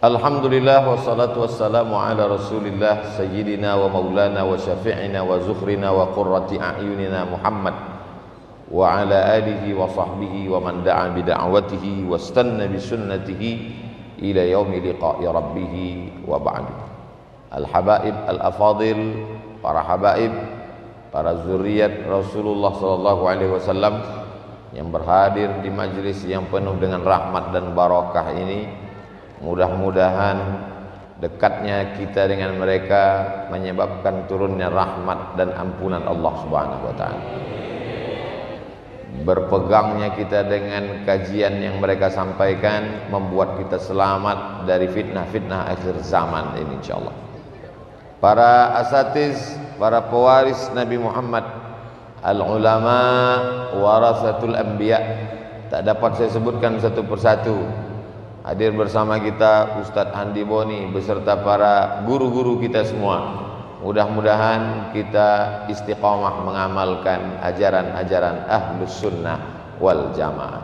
Alhamdulillah wassalatu wassalamu ala Rasulillah sayyidina wa maulana wa syafi'ina wa zuhrina wa qurrati a'yunina Muhammad wa ala alihi wa sahbihi wa man da'a bi da'watihi wa istanna bi sunnatihi ila yaumi liqa'i rabbih wa ba'du. Al-habaib al-afadil, para habaib, para zuriat Rasulullah sallallahu alaihi wasallam yang berhadir di majlis yang penuh dengan rahmat dan barakah ini, mudah-mudahan dekatnya kita dengan mereka menyebabkan turunnya rahmat dan ampunan Allah Subhanahu wa taala. Berpegangnya kita dengan kajian yang mereka sampaikan membuat kita selamat dari fitnah-fitnah akhir zaman ini insyaallah. Para asatiz, para pewaris Nabi Muhammad, al-ulama warasatul anbiya, tak dapat saya sebutkan satu persatu. Hadir bersama kita Ustadz Handi Boni beserta para guru-guru kita semua. Mudah-mudahan kita istiqamah mengamalkan ajaran-ajaran Ahlus Sunnah wal Jamaah.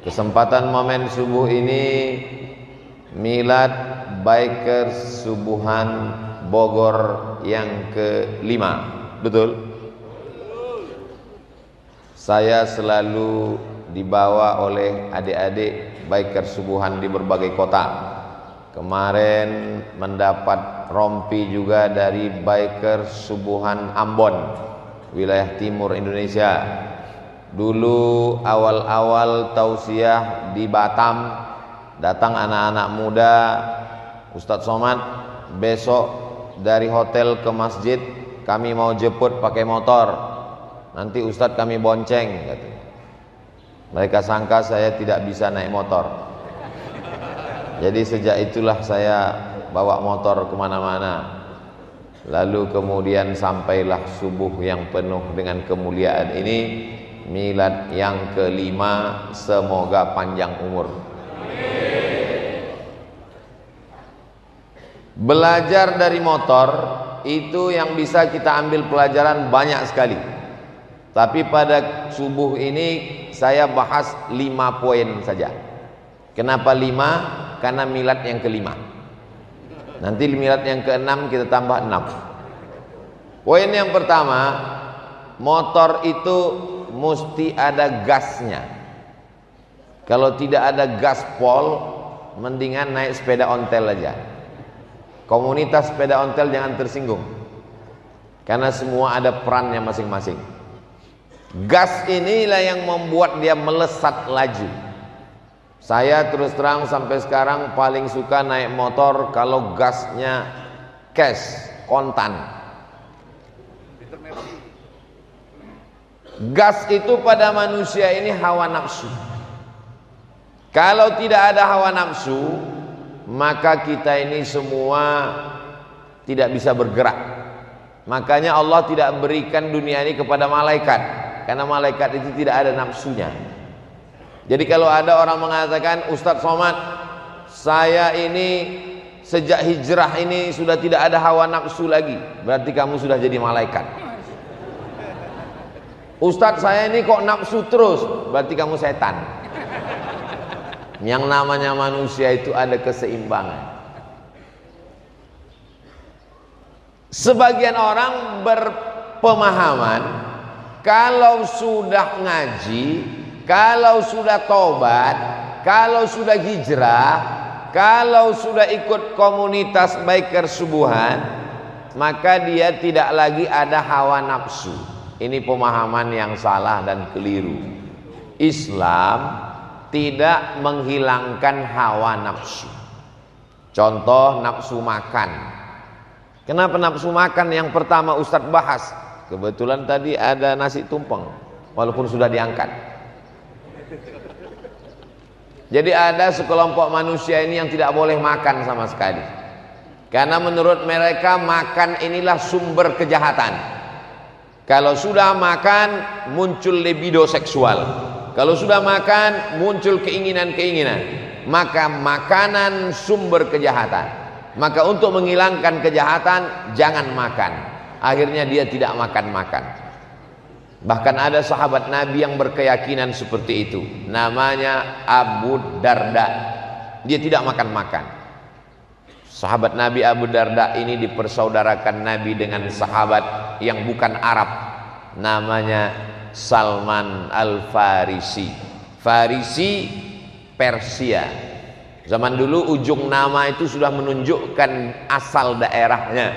Kesempatan momen subuh ini milad Bikers Subuhan Bogor yang ke-5. Betul? Saya selalu dibawa oleh adik-adik Bikers Subuhan di berbagai kota. Kemarin mendapat rompi juga dari Bikers Subuhan Ambon, wilayah timur Indonesia. Dulu awal-awal tausiah di Batam, datang anak-anak muda, Ustadz Somad, besok dari hotel ke masjid kami mau jemput pakai motor, nanti Ustadz kami bonceng, katanya. Mereka sangka saya tidak bisa naik motor. Jadi sejak itulah saya bawa motor kemana-mana. Lalu kemudian sampailah subuh yang penuh dengan kemuliaan ini, milad yang ke-5, semoga panjang umur. Belajar dari motor itu yang bisa kita ambil pelajaran banyak sekali. Tapi pada subuh ini saya bahas 5 poin saja. Kenapa 5? Karena milad yang ke-5. Nanti milad yang ke-6 kita tambah 6. Poin yang pertama, motor itu mesti ada gasnya. Kalau tidak ada gaspol, mendingan naik sepeda ontel aja. Komunitas sepeda ontel jangan tersinggung, karena semua ada perannya masing-masing. Gas inilah yang membuat dia melesat laju. Saya terus terang sampai sekarang paling suka naik motor kalau gasnya cash, kontan. Gas itu pada manusia ini hawa nafsu. Kalau tidak ada hawa nafsu, maka kita ini semua tidak bisa bergerak. Makanya Allah tidak berikan dunia ini kepada malaikat, karena malaikat itu tidak ada nafsunya. Jadi kalau ada orang mengatakan, Ustadz Somad, saya ini sejak hijrah ini sudah tidak ada hawa nafsu lagi, berarti kamu sudah jadi malaikat. Ustadz saya ini kok nafsu terus, berarti kamu setan. Yang namanya manusia itu ada keseimbangan. Sebagian orang berpemahaman kalau sudah ngaji, kalau sudah tobat, kalau sudah hijrah, kalau sudah ikut komunitas Bikers Subuhan, maka dia tidak lagi ada hawa nafsu. Ini pemahaman yang salah dan keliru. Islam tidak menghilangkan hawa nafsu. Contoh nafsu makan. Kenapa nafsu makan yang pertama Ustadz bahas? Kebetulan tadi ada nasi tumpeng, walaupun sudah diangkat. Jadi ada sekelompok manusia ini yang tidak boleh makan sama sekali, karena menurut mereka makan inilah sumber kejahatan. Kalau sudah makan muncul libido seksual, kalau sudah makan muncul keinginan-keinginan, maka makanan sumber kejahatan. Maka untuk menghilangkan kejahatan jangan makan. Akhirnya dia tidak makan-makan. Bahkan ada sahabat Nabi yang berkeyakinan seperti itu. Namanya Abu Darda. Dia tidak makan-makan. Sahabat Nabi Abu Darda ini dipersaudarakan Nabi dengan sahabat yang bukan Arab, namanya Salman Al-Farisi. Farisi Persia. Zaman dulu ujung nama itu sudah menunjukkan asal daerahnya.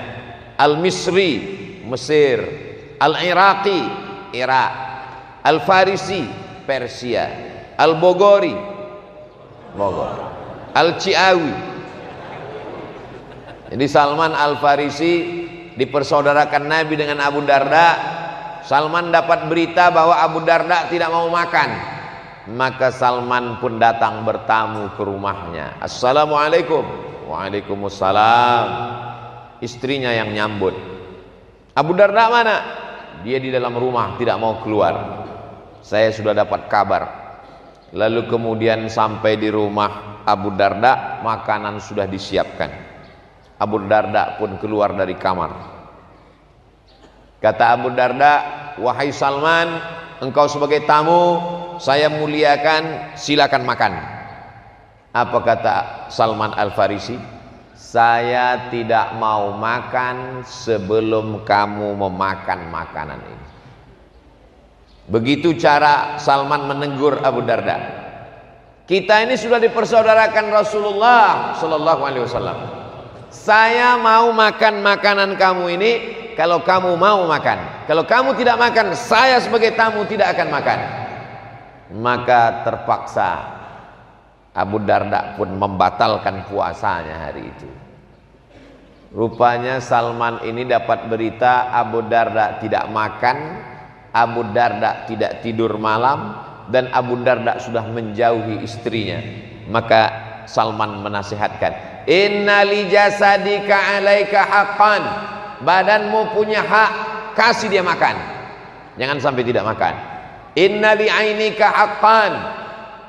Al-Misri, Mesir. Al-Iraqi, Irak. Al-Farisi, Persia. Al-Bogori, Bogor. Al-Ciawi. Jadi Salman Al-Farisi dipersaudarakan Nabi dengan Abu Darda. Salman dapat berita bahwa Abu Darda tidak mau makan, maka Salman pun datang bertamu ke rumahnya. Assalamualaikum. Waalaikumsalam. Istrinya yang nyambut. Abu Darda mana? Dia di dalam rumah, tidak mau keluar. Saya sudah dapat kabar. Lalu kemudian sampai di rumah Abu Darda, makanan sudah disiapkan. Abu Darda pun keluar dari kamar. Kata Abu Darda, wahai Salman, engkau sebagai tamu, saya muliakan, silakan makan. Apa kata Salman Al-Farisi? Saya tidak mau makan sebelum kamu memakan makanan ini. Begitu cara Salman menegur Abu Darda. Kita ini sudah dipersaudarakan Rasulullah Sallallahu Alaihi Wasallam. Saya mau makan makanan kamu ini kalau kamu mau makan. Kalau kamu tidak makan, saya sebagai tamu tidak akan makan. Maka terpaksa Abu Darda pun membatalkan puasanya hari itu. Rupanya Salman ini dapat berita Abu Darda tidak makan, Abu Darda tidak tidur malam, dan Abu Darda sudah menjauhi istrinya. Maka Salman menasihatkan, inna li jasadika alaika haqqan. Badanmu punya hak, kasih dia makan. Jangan sampai tidak makan. Inna li ainika haqqan.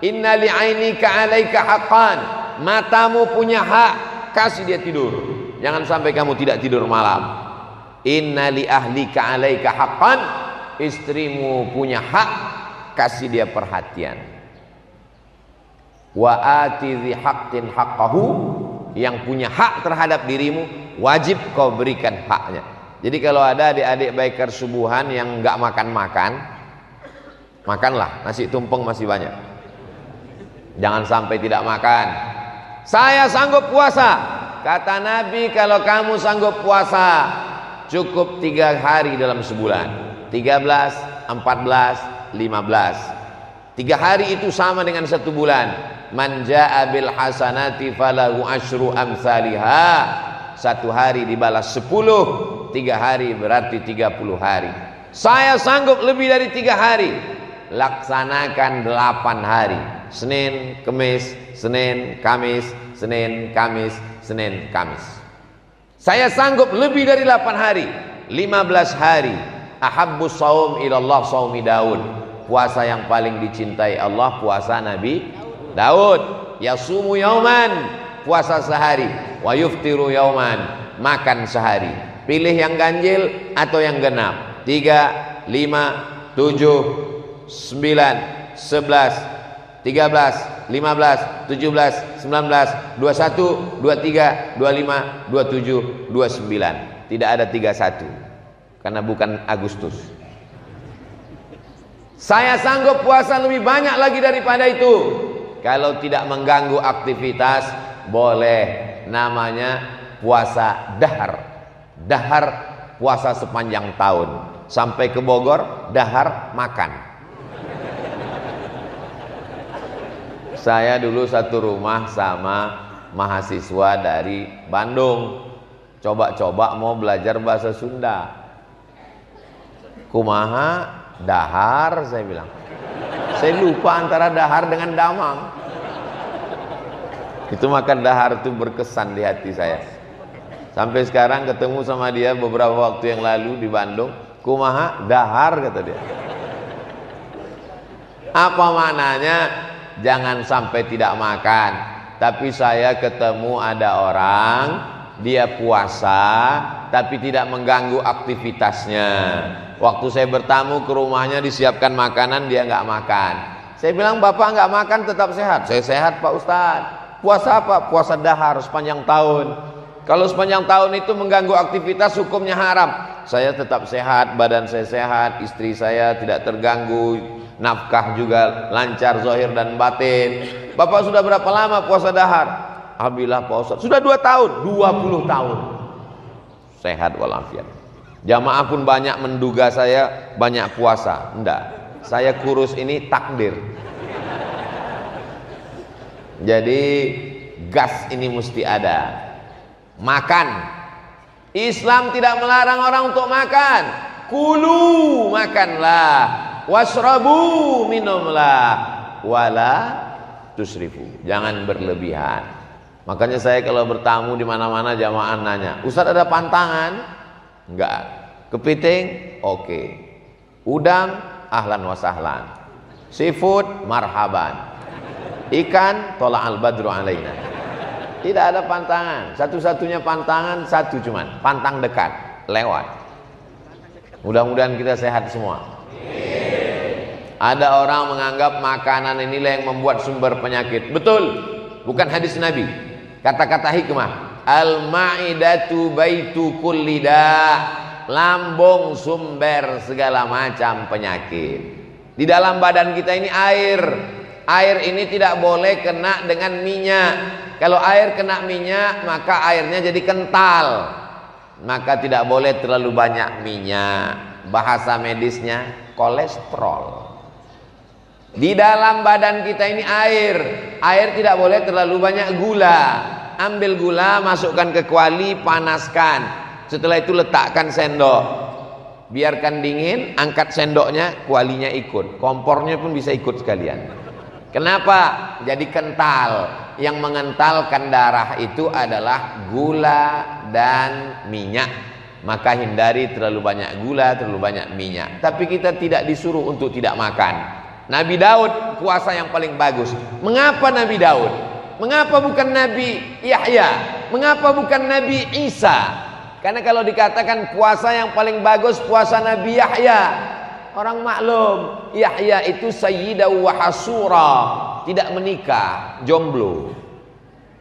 Inna li ainika alaika haqqan. Matamu punya hak, kasih dia tidur. Jangan sampai kamu tidak tidur malam. Inna li ahlika alaika haqqan. Istrimu punya hak, kasih dia perhatian. Wa ati dzi haqqin haqqahu. Yang punya hak terhadap dirimu wajib kau berikan haknya. Jadi kalau ada adik-adik biker subuhan yang enggak makan-makan, makanlah, nasi tumpeng masih banyak. Jangan sampai tidak makan. Saya sanggup puasa. Kata Nabi, kalau kamu sanggup puasa cukup 3 hari dalam sebulan. 13, 14, 15. 3 hari itu sama dengan 1 bulan. Man jaa bil hasanati falahu asyru amsalha. 1 hari dibalas 10, 3 hari berarti 30 hari. Saya sanggup lebih dari 3 hari. Laksanakan 8 hari. Senin, Kemis, Senin, Kamis, Senin, Kamis, Senin, Kamis. Saya sanggup lebih dari 8 hari. 15 hari. Ahabbus shaum ilallah shaumi Daud. Puasa yang paling dicintai Allah puasa Nabi Daud. Yasumu yauman, puasa sehari. Wa yuftiru yauman, makan sehari. Pilih yang ganjil atau yang genap. 3, 5, 7, 9, 11, 13, 15, 17, 19, 21, 23, 25, 27, 29. Tidak ada 31 karena bukan Agustus. Saya sanggup puasa lebih banyak lagi daripada itu. Kalau tidak mengganggu aktivitas, boleh. Namanya puasa dahar. Dahar puasa sepanjang tahun. Sampai ke Bogor, dahar makan. Saya dulu satu rumah sama mahasiswa dari Bandung. Coba-coba mau belajar bahasa Sunda. Kumaha dahar, saya bilang. Saya lupa antara dahar dengan damang. Itu maka dahar itu berkesan di hati saya. Sampai sekarang ketemu sama dia beberapa waktu yang lalu di Bandung. Kumaha dahar, kata dia. Apa maknanya? Jangan sampai tidak makan. Tapi saya ketemu ada orang, dia puasa tapi tidak mengganggu aktivitasnya. Waktu saya bertamu ke rumahnya disiapkan makanan, dia nggak makan. Saya bilang, bapak nggak makan tetap sehat. Saya sehat Pak Ustadz. Puasa apa? Puasa dahar sepanjang tahun. Kalau sepanjang tahun itu mengganggu aktivitas, hukumnya haram. Saya tetap sehat, badan saya sehat, istri saya tidak terganggu, nafkah juga lancar zahir dan batin. Bapak sudah berapa lama puasa dahar? Alhamdulillah Pak Ustaz, sudah 2 tahun, 20 tahun. Sehat walafiat. Jamaah pun banyak menduga saya banyak puasa. Enggak, saya kurus ini takdir. Jadi gas ini mesti ada. Makan, Islam tidak melarang orang untuk makan. Kulu, makanlah. Wasrabu, minumlah. Wala tusrifu, jangan berlebihan. Makanya saya kalau bertamu di mana-mana jamaah nanya, Ustaz ada pantangan? Enggak. Kepiting? Oke. Udang? Ahlan wa sahlan. Seafood? Marhaban. Ikan? Tola al-badru alaina. Tidak ada pantangan. Satu-satunya pantangan satu cuman, pantang dekat, lewat. Mudah-mudahan kita sehat semua. Ada orang menganggap makanan inilah yang membuat sumber penyakit. Betul, bukan hadis Nabi. Kata-kata hikmah, al-ma'idatu baitu kulli da', lambung sumber segala macam penyakit. Di dalam badan kita ini air. Air ini tidak boleh kena dengan minyak. Kalau air kena minyak, maka airnya jadi kental. Maka tidak boleh terlalu banyak minyak. Bahasa medisnya kolesterol. Di dalam badan kita ini air. Air tidak boleh terlalu banyak gula. Ambil gula, masukkan ke kuali, panaskan. Setelah itu letakkan sendok. Biarkan dingin, angkat sendoknya, kualinya ikut. Kompornya pun bisa ikut sekalian. Kenapa? Jadi kental. Yang mengentalkan darah itu adalah gula dan minyak. Maka hindari terlalu banyak gula, terlalu banyak minyak. Tapi kita tidak disuruh untuk tidak makan. Nabi Daud puasa yang paling bagus. Mengapa Nabi Daud? Mengapa bukan Nabi Yahya? Mengapa bukan Nabi Isa? Karena kalau dikatakan puasa yang paling bagus puasa Nabi Yahya, orang maklum, Yahya itu sayyidah wa hasura, tidak menikah, jomblo.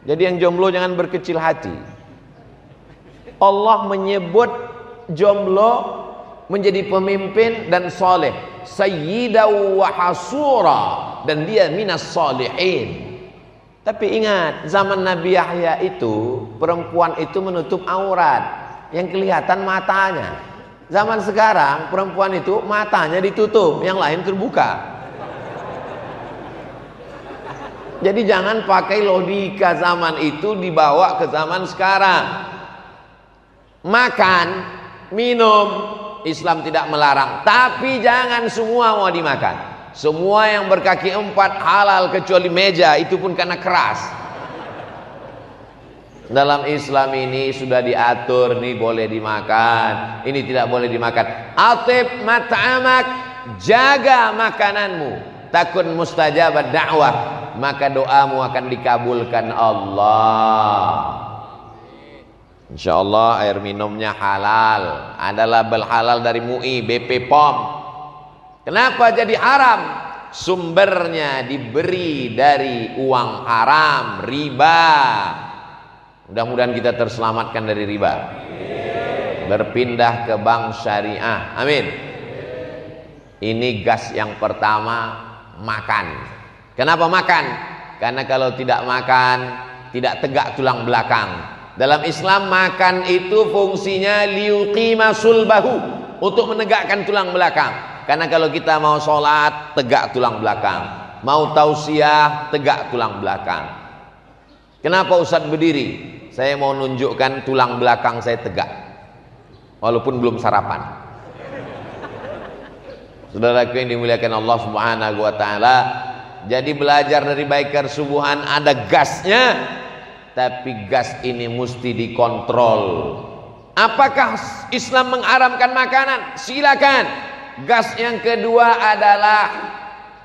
Jadi yang jomblo jangan berkecil hati. Allah menyebut jomblo menjadi pemimpin dan soleh, sayyidah wa hasura, dan dia minas solihin. Tapi ingat, zaman Nabi Yahya itu perempuan itu menutup aurat, yang kelihatan matanya. Zaman sekarang perempuan itu matanya ditutup, yang lain terbuka. Jadi jangan pakai logika zaman itu dibawa ke zaman sekarang. Makan, minum, Islam tidak melarang, tapi jangan semua mau dimakan. Semua yang berkaki 4 halal kecuali meja, itu pun karena keras. Dalam Islam ini sudah diatur, ini boleh dimakan, ini tidak boleh dimakan. Atib mat'amak, jaga makananmu, takun mustajabad da'wah, maka doamu akan dikabulkan Allah. Insyaallah air minumnya halal, ada label halal dari MUI, BP POM. Kenapa jadi haram? Sumbernya diberi dari uang haram, riba. Mudah-mudahan kita terselamatkan dari riba. Berpindah ke bank syariah. Amin. Ini gas yang pertama, makan. Kenapa makan? Karena kalau tidak makan, tidak tegak tulang belakang. Dalam Islam makan itu fungsinya liuqima sulbahu, untuk menegakkan tulang belakang. Karena kalau kita mau sholat, tegak tulang belakang. Mau tausiah, tegak tulang belakang. Kenapa Ustadz berdiri? Saya mau nunjukkan tulang belakang saya tegak, walaupun belum sarapan. Saudaraku yang dimuliakan Allah Subhanahu wa ta'ala, jadi belajar dari baikan subuhan, ada gasnya, tapi gas ini mesti dikontrol. Apakah Islam mengharamkan makanan? Silakan. Gas yang kedua adalah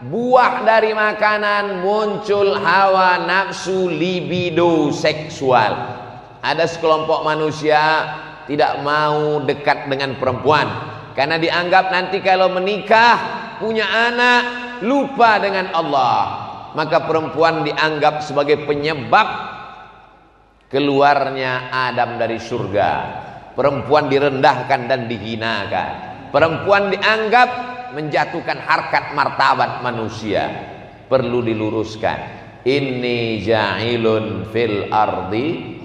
buah dari makanan muncul hawa nafsu, libido seksual. Ada sekelompok manusia tidak mau dekat dengan perempuan karena dianggap nanti kalau menikah punya anak lupa dengan Allah. Maka perempuan dianggap sebagai penyebab keluarnya Adam dari surga. Perempuan direndahkan dan dihinakan. Perempuan dianggap menjatuhkan harkat martabat manusia. Perlu diluruskan. Inni ja'ilun fil ardi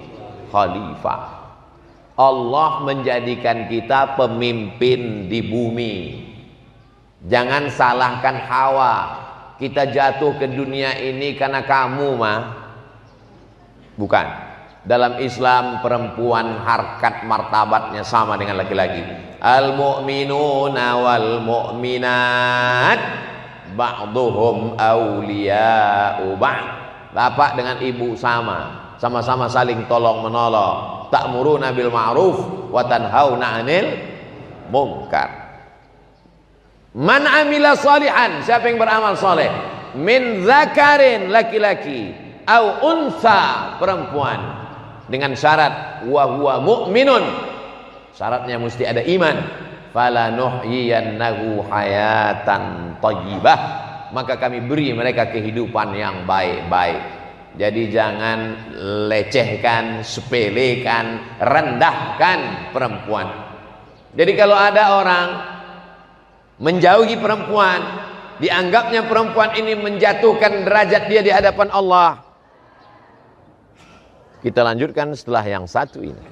khalifah. Allah menjadikan kita pemimpin di bumi. Jangan salahkan Hawa. Kita jatuh ke dunia ini karena kamu mah. Bukan. Dalam Islam perempuan harkat martabatnya sama dengan laki-laki. Al-mu'minuna wal mu'minat ba'duhum awliya'u ba'd. Bapak dengan ibu sama-sama saling tolong menolong. Ta'muruna bil ma'ruf wa tanhauna 'anil munkar. Man amila salihan, siapa yang beramal soleh, min zakarin, laki-laki, au unsa, perempuan, dengan syarat wa huwa mu'minun, syaratnya mesti ada iman, falanuhyiyannahu hayatan thayyibah, maka kami beri mereka kehidupan yang baik-baik. Jadi jangan lecehkan, sepelekan, rendahkan perempuan. Jadi kalau ada orang menjauhi perempuan, dianggapnya perempuan ini menjatuhkan derajat dia di hadapan Allah. Kita lanjutkan setelah yang satu ini.